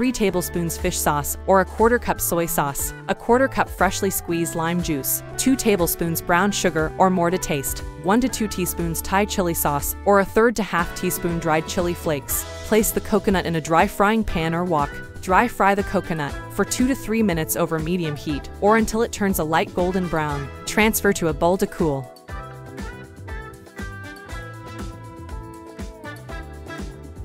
3 tablespoons fish sauce or a 1/4 cup soy sauce, a 1/4 cup freshly squeezed lime juice, 2 tablespoons brown sugar or more to taste, 1 to 2 teaspoons Thai chili sauce or a 1/3 to 1/2 teaspoon dried chili flakes. Place the coconut in a dry frying pan or wok. Dry fry the coconut for 2 to 3 minutes over medium heat or until it turns a light golden brown. Transfer to a bowl to cool.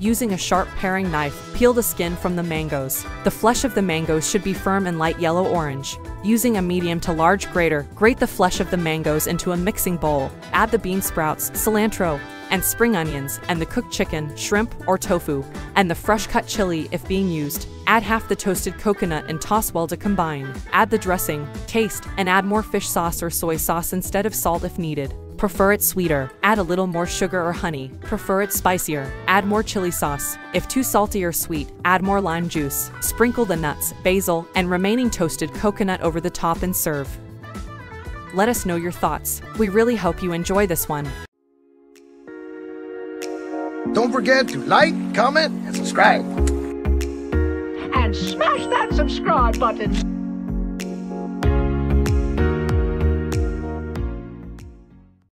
Using a sharp paring knife, peel the skin from the mangoes. The flesh of the mangoes should be firm and light yellow-orange. Using a medium to large grater, grate the flesh of the mangoes into a mixing bowl. Add the bean sprouts, cilantro, and spring onions, and the cooked chicken, shrimp, or tofu, and the fresh-cut chili if being used. Add half the toasted coconut and toss well to combine. Add the dressing, taste, and add more fish sauce or soy sauce instead of salt if needed. Prefer it sweeter, add a little more sugar or honey. Prefer it spicier, add more chili sauce. If too salty or sweet, add more lime juice. Sprinkle the nuts, basil, and remaining toasted coconut over the top and serve. Let us know your thoughts. We really hope you enjoy this one. Don't forget to like, comment, and subscribe. And smash that subscribe button.